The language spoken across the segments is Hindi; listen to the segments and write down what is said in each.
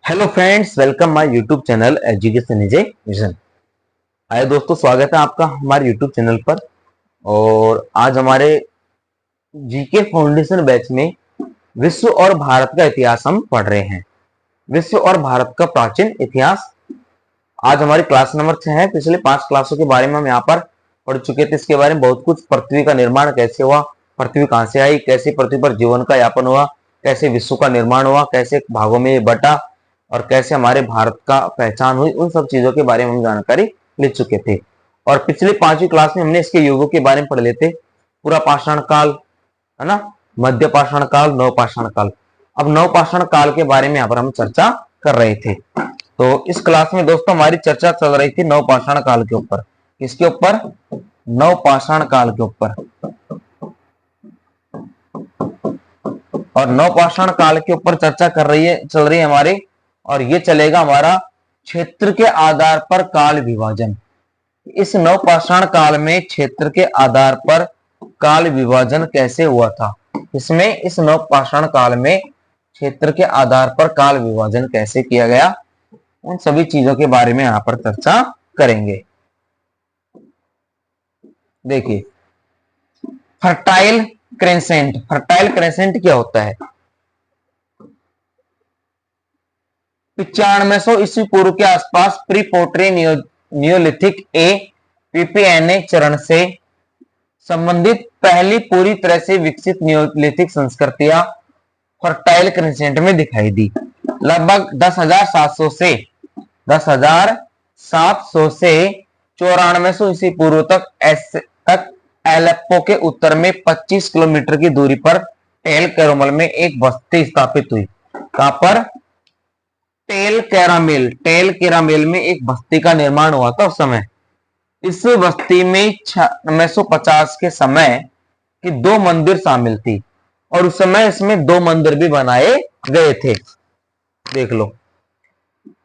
Hello friends, welcome my YouTube channel education is a mission. आए दोस्तों, स्वागत है आपका हमारे यूट्यूब चैनल पर। और आज हमारे जीके फाउंडेशन बैच में विश्व और भारत का इतिहास हम पढ़ रहे हैं। विश्व और भारत का प्राचीन इतिहास आज हमारी क्लास नंबर 6 है। पिछले 5 क्लासों के बारे में हम यहाँ पर पढ़ चुके थे। इसके बारे में बहुत कुछ, पृथ्वी का निर्माण कैसे हुआ, पृथ्वी कहां से आई, कैसे पृथ्वी पर जीवन का यापन हुआ, कैसे विश्व का निर्माण हुआ, कैसे भागों में बटा और कैसे हमारे भारत का पहचान हुई, उन सब चीजों के बारे में हम जानकारी ले चुके थे। और पिछले 5वीं क्लास में हमने इसके युगों के बारे में पढ़ लेते। पूरा पाषाण काल, है ना, मध्य पाषाण काल, नव पाषाण काल। अब नव पाषाण काल के बारे में यहाँ पर हम चर्चा कर रहे थे। तो इस क्लास में दोस्तों हमारी चर्चा चल रही थी नव पाषाण काल के ऊपर। किसके ऊपर? नव पाषाण काल के ऊपर। और नव पाषाण काल के ऊपर चर्चा चल रही है हमारी। और ये चलेगा हमारा क्षेत्र के आधार पर काल विभाजन। इस नवपाषाण काल में क्षेत्र के आधार पर काल विभाजन कैसे हुआ था, इसमें इस नवपाषाण काल में क्षेत्र के आधार पर काल विभाजन कैसे किया गया, उन सभी चीजों के बारे में यहां पर चर्चा करेंगे। देखिए, फर्टाइल क्रेसेंट। फर्टाइल क्रेसेंट क्या होता है? 9500 ईस्वी पूर्व के आसपास प्री पोट्री नियोलिथिक ए पीपीएनए चरण से संबंधित पहली पूरी तरह से विकसित नियोलिथिक संस्कृतियां फर्टाइल क्रेसेंट में दिखाई दी। लगभग 10,700 से 9400 ईस्वी पूर्व तक एलेप्पो के उत्तर में 25 किलोमीटर की दूरी पर टेल कैरामेल में एक बस्ती स्थापित हुई। कहां पर? टेल कैरामेल में एक बस्ती का निर्माण हुआ था उस समय। इस बस्ती में 950 के समय की 2 मंदिर शामिल थी और उस समय इसमें 2 मंदिर भी बनाए गए थे। देख लो,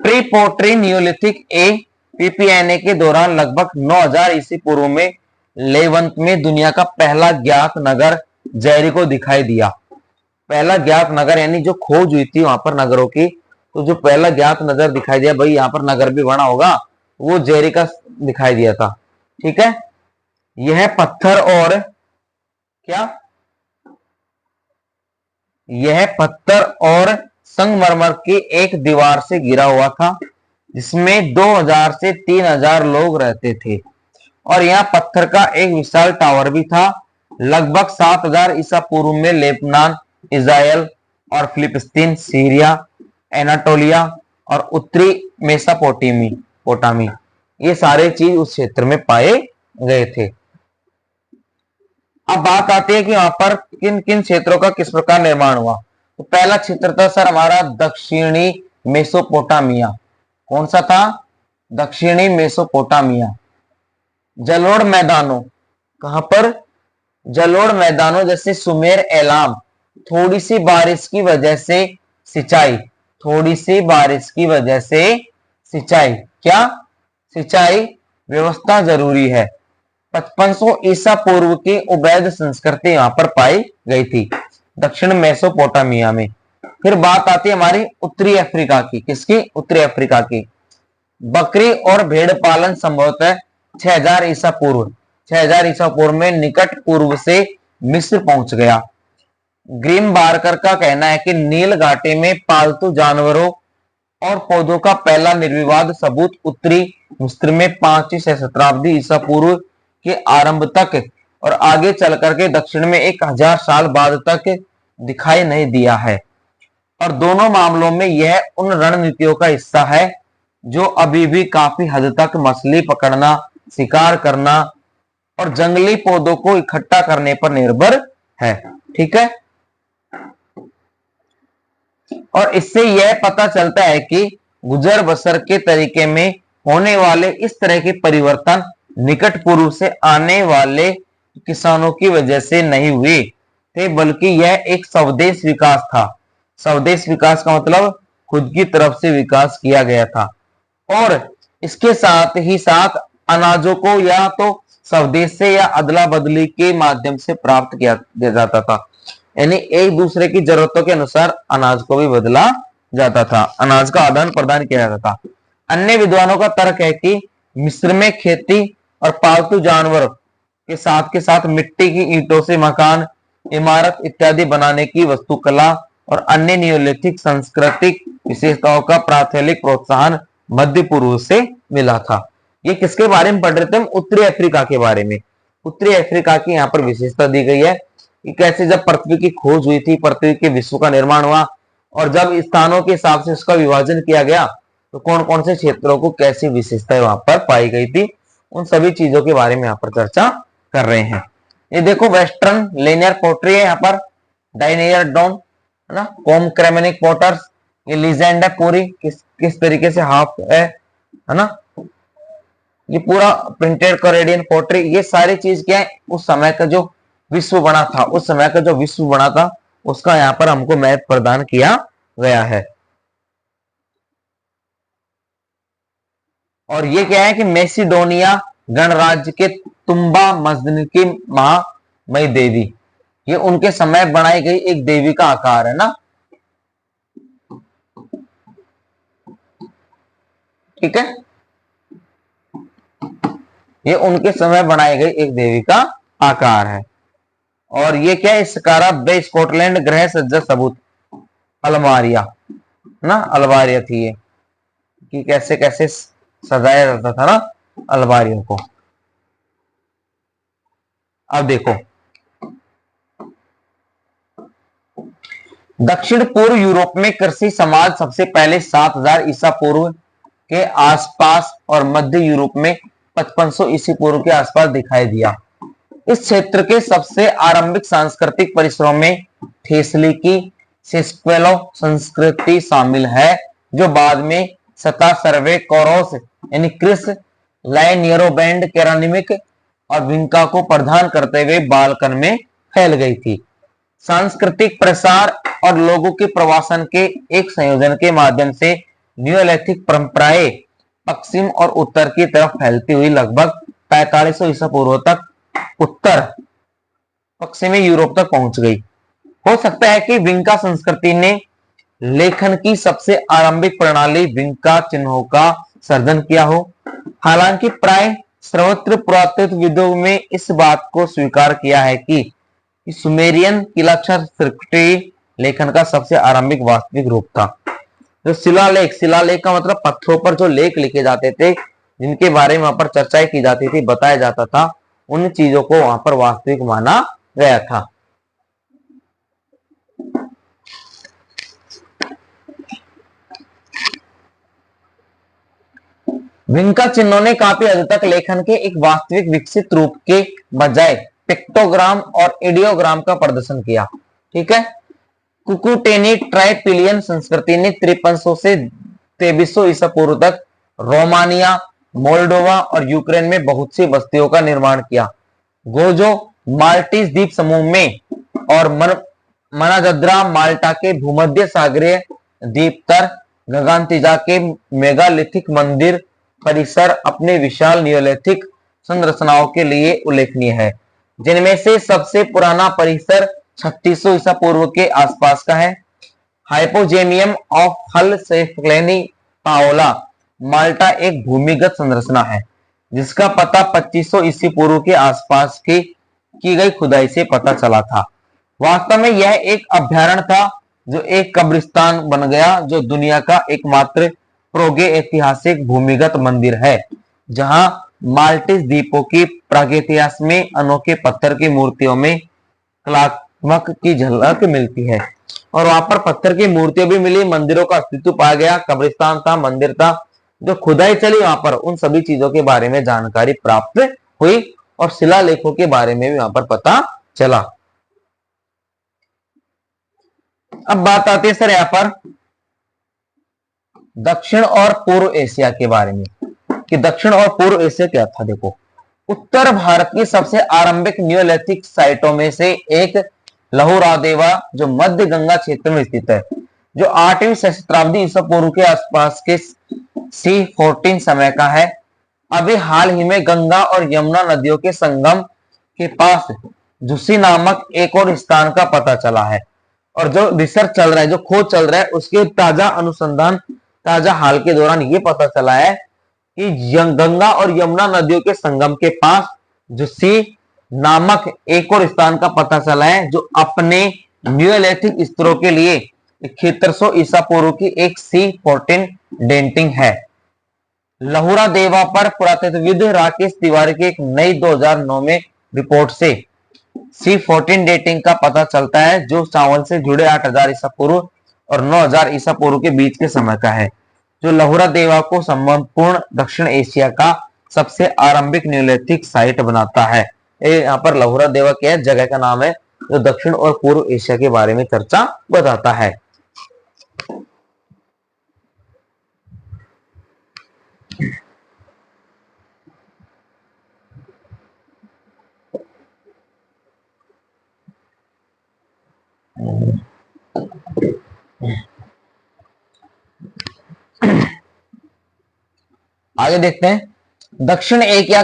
प्री पोट्री नियोलिथिक ए पीपीएनए के दौरान लगभग 9000 ईस्वी पूर्व में लेवंत में दुनिया का पहला ज्ञात नगर जेरिको दिखाई दिया। पहला ज्ञात नगर यानी जो खोज हुई थी वहां पर नगरों की, तो जो पहला ज्ञात नगर दिखाई दिया, भाई यहां पर नगर भी बना होगा, वो जेरिका दिखाई दिया था। ठीक है, यह पत्थर और क्या, यह पत्थर और संगमरमर की एक दीवार से घिरा हुआ था जिसमें 2000 से 3000 लोग रहते थे। और यहाँ पत्थर का एक विशाल टावर भी था। लगभग 7000 ईसा पूर्व में लेबनान, इजराइल और फिलिस्तीन, सीरिया, एनाटोलिया और उत्तरी मेसोपोटामी, ये सारे चीज उस क्षेत्र में पाए गए थे। अब बात आती है कि वहां पर किन किन क्षेत्रों का किस प्रकार निर्माण हुआ। तो पहला क्षेत्र था सर हमारा दक्षिणी मेसोपोटामिया। कौन सा था? दक्षिणी मेसोपोटामिया। जलोढ़ मैदानों, कहां पर? जलोढ़ मैदानों जैसे सुमेर, एलाम, थोड़ी सी बारिश की वजह से सिंचाई, थोड़ी सी बारिश की वजह से सिंचाई, क्या सिंचाई व्यवस्था जरूरी है। 5500 ईसा पूर्व की उबैद संस्कृति यहां पर पाई गई थी दक्षिण मेसोपोटामिया में। फिर बात आती है हमारी उत्तरी अफ्रीका की। किसकी? उत्तरी अफ्रीका की। बकरी और भेड़ पालन संभवतः 6000 ईसा पूर्व, 6000 ईसा पूर्व में निकट पूर्व से मिस्र पहुंच गया। ग्रीम बार्कर का कहना है कि नील घाटी में पालतू जानवरों और पौधों का पहला निर्विवाद सबूत उत्तरी मिस्र में 5वीं से 17वीं ईसा पूर्व के आरंभ तक और आगे चल करके दक्षिण में 1000 साल बाद तक दिखाई नहीं दिया है। और दोनों मामलों में यह उन रणनीतियों का हिस्सा है जो अभी भी काफी हद तक मछली पकड़ना, शिकार करना और जंगली पौधों को इकट्ठा करने पर निर्भर है। ठीक है, और इससे यह पता चलता है कि गुजर बसर के तरीके में होने वाले इस तरह के परिवर्तन निकट पूर्व से आने वाले किसानों की वजह से नहीं हुए थे, बल्कि यह एक स्वदेश विकास था। स्वदेश विकास का मतलब खुद की तरफ से विकास किया गया था। और इसके साथ ही साथ अनाजों को या तो स्वदेश से या अदला बदली के माध्यम से प्राप्त किया जाता था। यानी एक दूसरे की जरूरतों के अनुसार अनाज को भी बदला जाता था, अनाज का आदान प्रदान किया जाता था। अन्य विद्वानों का तर्क है कि मिस्र में खेती और पालतू जानवर के साथ मिट्टी की ईंटों से मकान, इमारत इत्यादि बनाने की वस्तुकला और अन्य नियोलिथिक सांस्कृतिक विशेषताओं का प्राथमिक प्रोत्साहन मध्य पूर्व से मिला था। ये किसके बारे में पढ़ रहे थे हम? उत्तरी अफ्रीका के बारे में। उत्तरी अफ्रीका की यहाँ पर विशेषता दी गई है कि कैसे जब पृथ्वी की खोज हुई थी, पृथ्वी के विश्व का निर्माण हुआ और जब स्थानों के हिसाब से उसका विभाजन किया गया तो कौन कौन से क्षेत्रों को कैसी विशेषताएं वहां पर पाई गई थी, उन सभी चीजों के बारे में यहाँ पर चर्चा कर रहे हैं। ये देखो वेस्टर्न लेनियर पोट्री है यहाँ पर, डायनेयर डॉन है ना, कॉम क्रेमेनिक पोटर्स, ये लीजेंड है पूरी किस तरीके से हाफ है ना, ये पूरा प्रिंटेड कैरेडियन पोट्री। ये सारी चीज क्या है, उस समय का जो विश्व बना था, उस समय का जो विश्व बना था उसका यहाँ पर हमको मैप प्रदान किया गया है। और ये क्या है कि मैसिडोनिया गणराज्य के तुम्बा मजदनिकी महामयी देवी, ये उनके समय बनाई गई एक देवी का आकार है ना, ठीक है, ये उनके समय बनाई गई एक देवी का आकार है। और ये क्या है, स्काराबे स्कॉटलैंड ग्रह सज्जा सबूत अलमारिया ना, अलमारिया थी ये, कि कैसे कैसे सजाया जाता था ना अलमारियों को। अब देखो दक्षिण पूर्व यूरोप में कृषि समाज सबसे पहले 7000 ईसा पूर्व के आसपास और मध्य यूरोप में 5500 ईसा पूर्व के आसपास दिखाई दिया। इस क्षेत्र के सबसे आरंभिक सांस्कृतिक परिसरों में थेसलिकी सिस्क्वेलो संस्कृति शामिल है, जो बाद में सता सर्वे कोरोस यानी क्रिस लाइनियरोबैंड केरानिमिक और विंका को प्रदान करते हुए बालकन में फैल गई थी। सांस्कृतिक प्रसार और लोगों के प्रवासन के एक संयोजन के माध्यम से न्यूलिथिक परंपराएं पश्चिम और उत्तर की तरफ फैलती हुई लगभग 4500 ईसा पूर्व तक उत्तर पश्चिमी यूरोप तक पहुंच गई। हो सकता है कि विंका संस्कृति ने लेखन की सबसे आरंभिक प्रणाली विंका चिन्हों का सर्जन किया हो। हालांकि प्राय सर्वत्र पुरातत्वविदों में इस बात को स्वीकार किया है कि सुमेरियन किलाक्षर स्क्रिप्टी लेखन का सबसे आरंभिक वास्तविक रूप था। जो शिलालेख का मतलब पत्थरों पर जो लेख लिखे जाते थे, जिनके बारे में वहां पर चर्चाएं की जाती थी, बताया जाता था, उन चीजों को वहां पर वास्तविक माना गया था। विंका चिन्हों ने काफी हद तक लेखन के एक वास्तविक विकसित रूप के बजाय पिक्टोग्राम और इडियोग्राम का प्रदर्शन किया। ठीक है, कुकुटेनी ट्राइपिलियन संस्कृति ने 5300 से 2300 ईसा पूर्व तक रोमानिया, मोल्डोवा और यूक्रेन में बहुत सी बस्तियों का निर्माण किया। गोजो माल्टीज द्वीप समूह में और मनाजद्रा माल्टा के भूमध्य सागरीय द्वीप तर गगनतिजा के मेगालिथिक मंदिर परिसर अपने विशाल नियोलिथिक संरचनाओं के लिए उल्लेखनीय है, जिनमें से सबसे पुराना परिसर 3600 ईसा पूर्व के आसपास का है। हाइपोजेमियम ऑफ हल सेफ्लेनी पाओला माल्टा एक भूमिगत संरचना है, जिसका पता 2500 ईसा पूर्व के आसपास की गई खुदाई से पता चला था। वास्तव में यह एक अभ्यारण्य था जो एक कब्रिस्तान बन गया, जो दुनिया का एकमात्र प्रोगे ऐतिहासिक भूमिगत मंदिर है, जहां माल्टीज द्वीपों की प्रागैतिहास में अनोखे पत्थर की मूर्तियों में कलात्मक की झलक मिलती है। और वहां पर पत्थर की मूर्तियां भी मिली, मंदिरों का अस्तित्व पाया गया, कब्रिस्तान था, मंदिर था, जो खुदाई चली वहां पर उन सभी चीजों के बारे में जानकारी प्राप्त हुई और शिलालेखों के बारे में भी वहां पर पता चला। अब बात आती है सर यहाँ पर दक्षिण और पूर्व एशिया के बारे में, कि दक्षिण और पूर्व एशिया क्या था। देखो, उत्तर भारत की सबसे आरंभिक नियोलिथिक साइटों में से एक लहुरादेवा, जो मध्य गंगा क्षेत्र में स्थित है, जो 8वीं सहस्त्राब्दी ईसा पूर्व के आसपास के C14 समय का है। अभी हाल ही में गंगा और यमुना नदियों के संगम के पास झुसी नामक एक और स्थान का पता चला है, और जो रिसर्च चल रहा है, जो खोज चल रहा है, उसके ताजा अनुसंधान, ताजा हाल के दौरान ये पता चला है कि गंगा और यमुना नदियों के संगम के पास जुस्सी नामक एक और स्थान का पता चला है, जो अपने न्यूलिथिक स्तरों के लिए 7100 ईसा पूर्व की एक C14 डेंटिंग है। लहुरा देवा पर पुरातत्वविद राकेश तिवारी की एक नई 2009 में रिपोर्ट से C14 डेटिंग का पता चलता है, जो चावल से जुड़े 8000 ईसा पूर्व और 9000 ईसा पूर्व के बीच के समय का है, जो लहुरा देवा को संपूर्ण दक्षिण एशिया का सबसे आरंभिक न्यूलिथिक साइट बनाता है। यहाँ पर लहुरा देवा क्या है, जगह का नाम है, जो दक्षिण और पूर्व एशिया के बारे में चर्चा बताता है। आगे देखते हैं, दक्षिण एशिया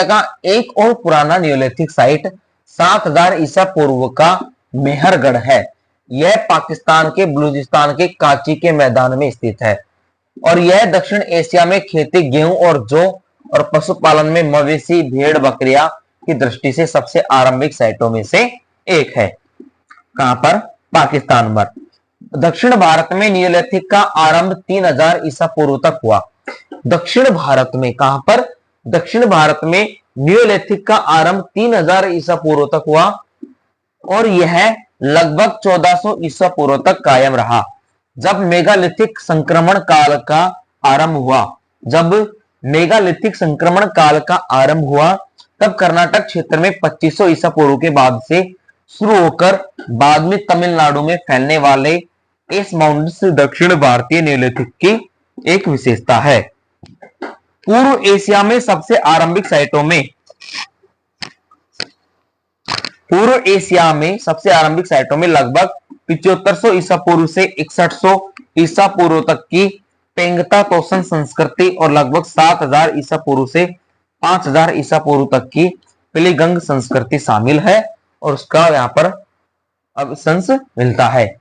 का एक और पुराना न्यूलिथिक साइट 7000 ईसा पूर्व का मेहरगढ़ है। यह पाकिस्तान के बलूचिस्तान के कांची के मैदान में स्थित है और यह दक्षिण एशिया में खेती, गेहूं और जौ और पशुपालन में मवेशी, भेड़, बकरियां की दृष्टि से सबसे आरंभिक साइटों में से एक है। कहां पर? पाकिस्तान पर। दक्षिण भारत में न्यूलिथिक का आरंभ 3000 ईसा पूर्व तक हुआ। दक्षिण भारत में, कहां पर? दक्षिण भारत में न्यूलिथिक का आरंभ 3000 ईसा पूर्व तक हुआ और यह लगभग 1400 ईसा पूर्व तक कायम रहा। जब मेगालिथिक संक्रमण काल का आरंभ हुआ, तब कर्नाटक क्षेत्र में 2500 ईसा पूर्व के बाद से शुरू होकर बाद में तमिलनाडु में फैलने वाले इस माउंटेन्स दक्षिण भारतीय न्यूलिथिक की एक विशेषता है। पूर्व एशिया में सबसे आरंभिक साइटों में लगभग 7500 ईसा पूर्व से 6100 ईसा पूर्व तक की पेंगता तोसन संस्कृति और लगभग 7000 ईसा पूर्व से 5000 ईसा पूर्व तक की पिलीगंग संस्कृति शामिल है और उसका यहाँ पर अवशंस मिलता है।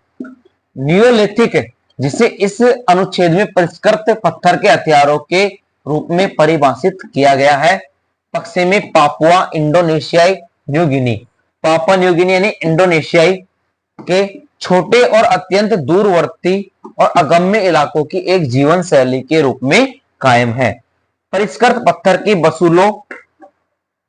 न्यूलिथिक, जिसे इस अनुच्छेद में परिष्कृत पत्थर के हथियारों के रूप में परिभाषित किया गया है, पश्चिम में पापुआ इंडोनेशियाई New Guinea, Papua New Guinea यानी इंडोनेशियाई के छोटे और अत्यंत दूरवर्ती और अगम्य इलाकों की एक जीवन शैली के रूप में कायम है। परिष्कृत पत्थर की वसूलों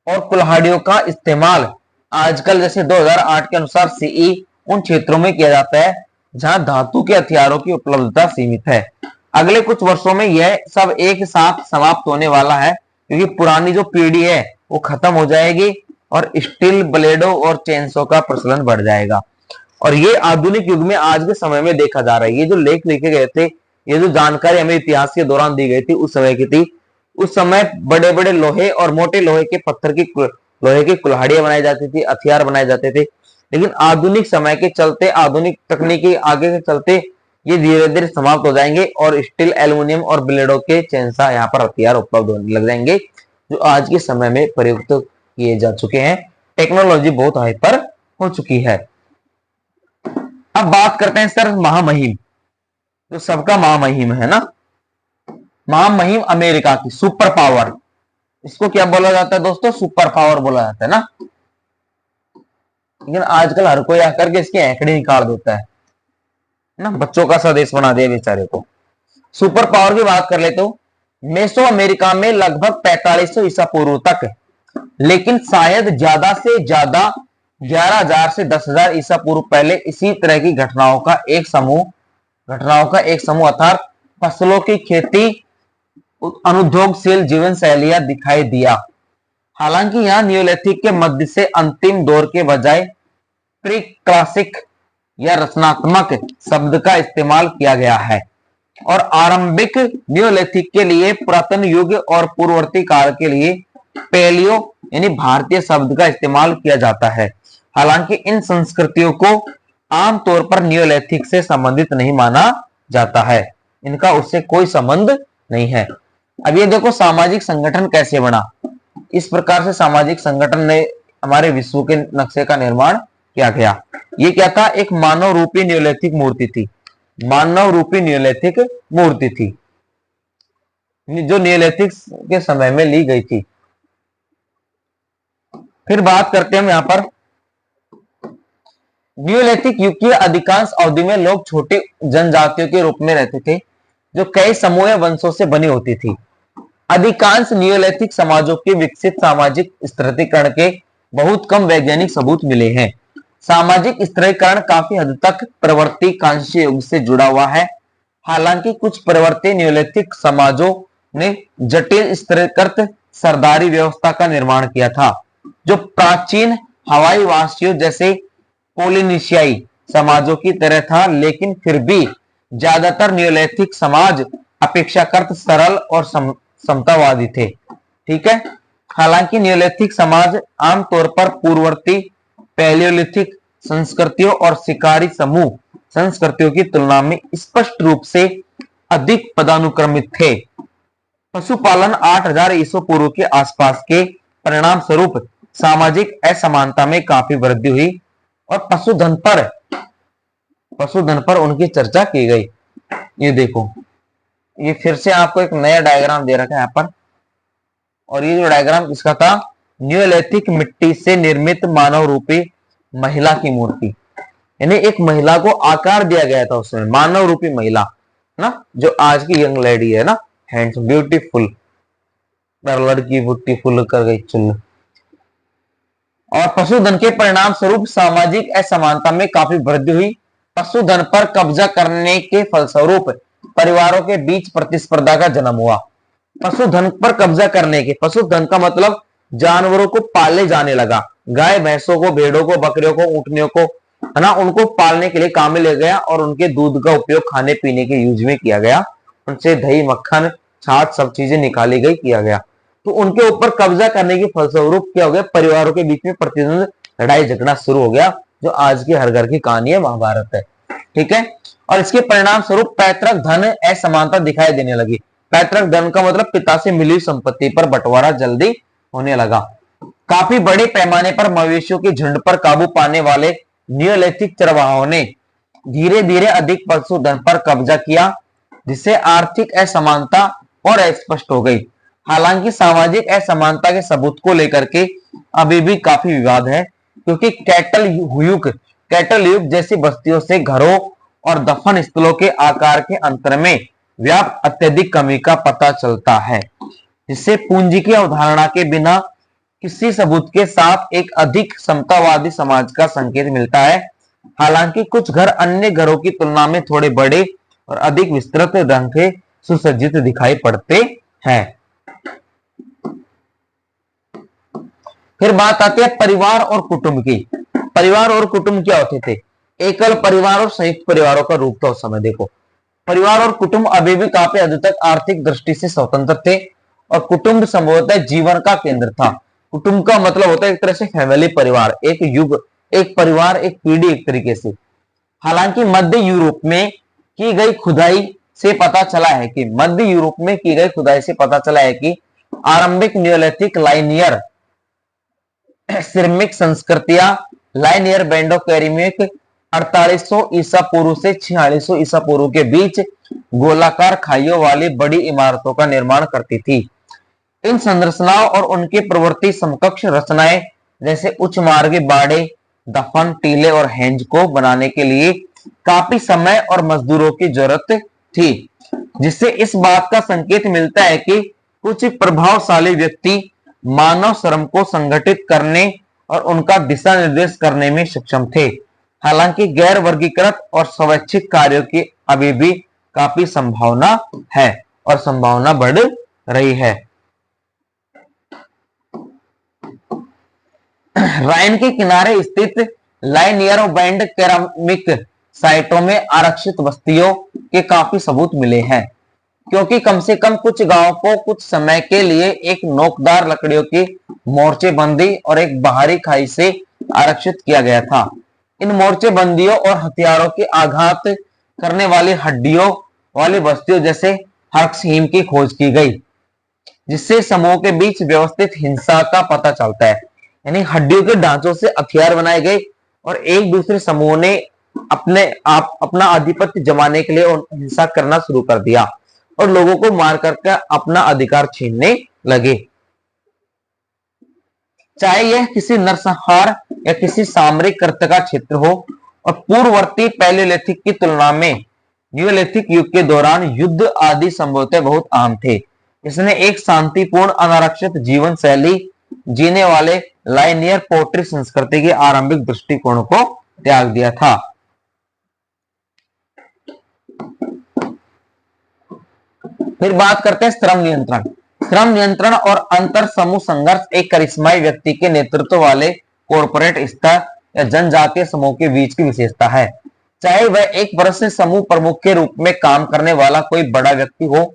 और कुल्हाड़ियों का इस्तेमाल आजकल जैसे 2008 के अनुसार सीई उन क्षेत्रों में किया जाता है जहां धातु के हथियारों की उपलब्धता सीमित है। अगले कुछ वर्षों में यह सब एक साथ समाप्त होने वाला है, क्योंकि पुरानी जो पीढ़ी है वो खत्म हो जाएगी और स्टील ब्लेडों और चेनसो का प्रचलन बढ़ जाएगा। और ये आधुनिक युग में आज के समय में देखा जा रहा है। ये जो लेख लिखे गए थे, ये जो जानकारी हमें इतिहास के दौरान दी गई थी, उस समय की थी। उस समय बड़े बड़े लोहे और मोटे लोहे के पत्थर की लोहे की कुल्हाड़ियां बनाई जाती थी, हथियार बनाए जाते थे। लेकिन आधुनिक समय के चलते, आधुनिक तकनीकी आगे के चलते ये धीरे धीरे समाप्त हो जाएंगे और स्टील, एल्यूमिनियम और ब्लेडों के चेनसा यहाँ पर हथियार उपलब्ध होने लग जाएंगे, जो आज के समय में प्रयुक्त किए जा चुके हैं। टेक्नोलॉजी बहुत हाइपर हो चुकी है। अब बात करते हैं सर महामहिम, जो सबका महामहिम है ना, महामहिम अमेरिका की सुपर पावर। इसको क्या बोला जाता है दोस्तों? सुपर पावर बोला जाता है ना। लेकिन आजकल हर कोई आकर के इसकी आंकड़े निकाल देता है ना, बच्चों का स्वदेश बना दिया बेचारे को। सुपर पावर की बात कर लेते हो, मेसो अमेरिका में लगभग 4500 ईसा पूर्व तक, लेकिन शायद ज्यादा से ज्यादा 11000 से 10000 ईसा पूर्व पहले इसी तरह की घटनाओं का एक समूह अर्थात फसलों की खेती, अनुद्योगशील जीवन शैलियां दिखाई दिया। हालांकि यहां न्यूलिथिक के मध्य से अंतिम दौर के बजाय प्री क्लासिक या रचनात्मक शब्द का इस्तेमाल किया गया है और आरंभिक न्यूलिथिक के लिए पुरातन युग और पूर्ववर्ती काल के लिए पैलियो यानी भारतीय शब्द का इस्तेमाल किया जाता है। हालांकि इन संस्कृतियों को आमतौर पर न्यूलिथिक से संबंधित नहीं माना जाता है, इनका उससे कोई संबंध नहीं है। अब ये देखो सामाजिक संगठन कैसे बना। इस प्रकार से सामाजिक संगठन ने हमारे विश्व के नक्शे का निर्माण किया गया। ये क्या था? एक मानव रूपी न्यूलिथिक मूर्ति थी। मानव रूपी न्यूलिथिक मूर्ति थी जो न्यूलिथिक के समय में ली गई थी। फिर बात करते हैं हम यहां पर न्यूलिथिक युग की अधिकांश अवधि में लोग छोटी जनजातियों के रूप में रहते थे जो कई समूह या वंशों से बनी होती थी। अधिकांश न्यूलिथिक समाजों के विकसित सामाजिक स्थिरीकरण के बहुत कम वैज्ञानिक सबूत मिले हैं। सामाजिक स्थिरीकरण काफी हद तक प्रवर्ती कांस्य युग से जुड़ा हुआ है। हालांकि कुछ प्रवर्ती न्यूलिथिक समाजों ने जटिल स्थिरीकृत सरदारी व्यवस्था का निर्माण किया था जो प्राचीन हवाई वासियों जैसे पोलिनेशियाई समाजों की तरह था, लेकिन फिर भी ज्यादातर न्यूलिथिक समाज अपेक्षाकृत सरल और समतावादी थे। ठीक है। हालांकि न्यूलिथिक समाज आमतौर पर पूर्ववर्ती पैलियोलिथिक संस्कृतियों और शिकारी समूह संस्कृतियों की तुलना में स्पष्ट रूप से अधिक पदानुक्रमित थे। पशुपालन 8000 ईसा पूर्व के आसपास के परिणाम स्वरूप सामाजिक असमानता में काफी वृद्धि हुई और पशुधन पर उनकी चर्चा की गई। ये देखो, ये फिर से आपको एक नया डायग्राम दे रखा है यहाँ पर, और ये जो डायग्राम किसका था? न्यूलिथिक मिट्टी से निर्मित मानव रूपी महिला की मूर्ति, यानी एक महिला को आकार दिया गया था उसमें, मानव रूपी महिला ना, जो आज की यंग लेडी है ना, हैंड्स ब्यूटीफुल, लड़की ब्यूटीफुल कर गई चुन। और पशुधन के परिणाम स्वरूप सामाजिक असमानता में काफी वृद्धि हुई। पशुधन पर कब्जा करने के फलस्वरूप परिवारों के बीच प्रतिस्पर्धा का जन्म हुआ। पशुधन पर कब्जा करने के, पशुधन का मतलब जानवरों को पाले जाने लगा, गाय भैंसों को, भेड़ों को, बकरियों को, ऊँटनियों को, है ना, उनको पालने के लिए काम में ले गया और उनके दूध का उपयोग खाने पीने के यूज में किया गया। उनसे दही, मक्खन, छाछ सब चीजें निकाली गई, किया गया। तो उनके ऊपर कब्जा करने के फलस्वरूप क्या हो गया? परिवारों के बीच में प्रतिद्वंद, लड़ाई झगड़ा शुरू हो गया, जो आज की हर घर की कहानी है, महाभारत है। ठीक है। और इसके परिणाम स्वरूप पैतृक धन असमानता दिखाई देने लगी। पैतृक धन का मतलब पिता से मिली संपत्ति पर बंटवारा जल्दी होने लगा। काफी बड़े पैमाने पर मवेशियों के झुंड पर काबू पाने वाले न्यूलिथिक चरवाहों ने धीरे धीरे अधिक पशुधन पर कब्जा किया, जिससे आर्थिक असमानता और स्पष्ट हो गई। हालांकि सामाजिक असमानता के सबूत को लेकर के अभी भी काफी विवाद है, क्योंकि कैटल युग जैसी बस्तियों से घरों और दफन स्थलों के आकार के अंतर में व्याप्त अत्यधिक कमी का पता चलता है, जिससे पूंजी की अवधारणा के बिना किसी सबूत के साथ एक अधिक समतावादी समाज का संकेत मिलता है। हालांकि कुछ घर अन्य घरों की तुलना में थोड़े बड़े और अधिक विस्तृत ढंग से सुसज्जित दिखाई पड़ते हैं। फिर बात आती है परिवार और कुटुंब की। परिवार और कुटुंब क्या होते थे? एकल परिवार और संयुक्त परिवारों का रूप था उस समय। देखो, परिवार और कुटुंब अभी भी काफी हद तक आर्थिक दृष्टि से स्वतंत्र थे और कुटुंब संभवतः जीवन का केंद्र था। कुटुंब का मतलब होता है एक तरह से फैमिली, परिवार, एक युग, एक परिवार, एक पीढ़ी, एक तरीके से। हालांकि मध्य यूरोप में की गई खुदाई से पता चला है कि आरंभिक न्यूलिथिक लाइनियर सिरमिक संस्कृतियां, लाइनियर बैंडो कैरिमिक 4800 ईसा पूर्व से 4600 ईसा पूर्व के बीच गोलाकार खाइयों वाली बड़ी इमारतों का निर्माण करती थी। इन संरचनाओं और उनके प्रवृत्ति समकक्ष रचनाएं जैसे उच्च मार्गी बाड़े, दफन, टीले और हेंज को बनाने के लिए काफी समय और मजदूरों की जरूरत थी, जिससे इस बात का संकेत मिलता है कि कुछ प्रभावशाली व्यक्ति मानव श्रम को संगठित करने और उनका दिशा निर्देश करने में सक्षम थे। हालांकि गैर वर्गीकृत और स्वैच्छिक कार्यों की अभी भी काफी संभावना है और संभावना बढ़ रही है। राइन के किनारे स्थित लाइनियर बैंड केरामिक साइटों में आरक्षित बस्तियों के काफी सबूत मिले हैं, क्योंकि कम से कम कुछ गांवों को कुछ समय के लिए एक नोकदार लकड़ियों की मोर्चेबंदी और एक बाहरी खाई से आरक्षित किया गया था। इन मोर्चेबंदियों और हथियारों के आघात करने वाली हड्डियों वाली बस्तियों जैसे हर्क्सहीम की खोज की गई, जिससे समूह के बीच व्यवस्थित हिंसा का पता चलता है। यानी हड्डियों के ढांचों से हथियार बनाए गए और एक दूसरे समूह ने अपना आधिपत्य जमाने के लिए हिंसा करना शुरू कर दिया और लोगों को मार करके अपना अधिकार छीनने लगे। चाहे यह किसी नरसंहार या किसी सामरिक कृत्य का क्षेत्र हो, और पूर्ववर्ती पैलेलिथिक की तुलना में न्यूलिथिक युग के दौरान युद्ध आदि संभवतः बहुत आम थे। इसने एक शांतिपूर्ण अनारक्षित जीवन शैली जीने वाले लाइनियर पोट्री संस्कृति के आरंभिक दृष्टिकोण को त्याग दिया था। फिर बात करते हैं श्रम नियंत्रण। श्रम नियंत्रण और अंतर समूह संघर्ष एक करिश्माई व्यक्ति के नेतृत्व वाले कॉर्पोरेट स्तर या जनजातीय समूह के बीच की विशेषता है। चाहे वह एक वर्ष से समूह प्रमुख के रूप में काम करने वाला कोई बड़ा व्यक्ति हो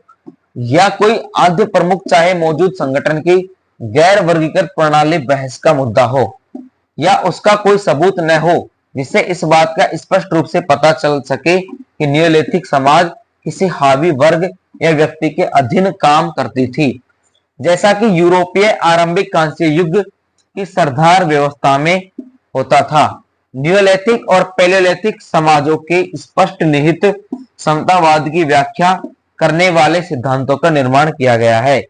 या कोई आद्य प्रमुख, चाहे मौजूद संगठन की गैर वर्गीकृत प्रणाली बहस का मुद्दा हो या उसका कोई सबूत न हो, जिससे इस बात का स्पष्ट रूप से पता चल सके कि न्यूलिथिक समाज किसी हावी वर्ग या व्यक्ति के अधीन काम करती थी, जैसा कि यूरोपीय आरंभिक कांस्य युग की सरदार व्यवस्था में होता था। न्यूलिथिक और पैलेलिथिक समाजों के स्पष्ट निहित समतावाद की व्याख्या करने वाले सिद्धांतों का निर्माण किया गया है,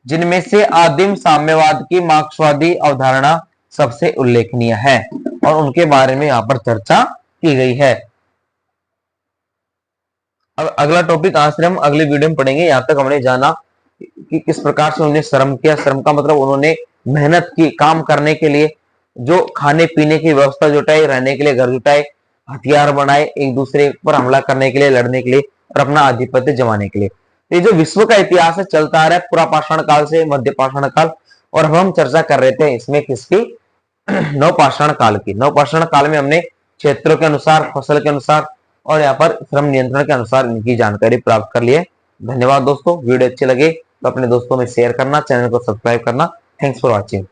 जिनमें से आदिम साम्यवाद की मार्क्सवादी अवधारणा सबसे उल्लेखनीय है और उनके बारे में यहाँ पर चर्चा की गई है। अब अगला टॉपिक आश्रम अगले वीडियो में पढ़ेंगे। यहाँ तक हमने जाना कि किस प्रकार से उन्होंने श्रम किया। श्रम का मतलब उन्होंने मेहनत की, काम करने के लिए जो खाने पीने की व्यवस्था जुटाई, रहने के लिए घर जुटाए, हथियार बनाए, एक दूसरे पर हमला करने के लिए, लड़ने के लिए और अपना आधिपत्य जमाने के लिए। तो ये जो विश्व का इतिहास है चलता आ रहा है पूरा पाषाण काल से मध्य पाषाण काल, और अब हम चर्चा कर रहे थे इसमें किसकी, नवपाषाण काल की। नवपाषाण काल में हमने क्षेत्रों के अनुसार, फसल के अनुसार और यहाँ पर श्रम नियंत्रण के अनुसार इनकी जानकारी प्राप्त कर लिए। धन्यवाद दोस्तों। वीडियो अच्छे लगे तो अपने दोस्तों में शेयर करना, चैनल को सब्सक्राइब करना। Thanks for watching.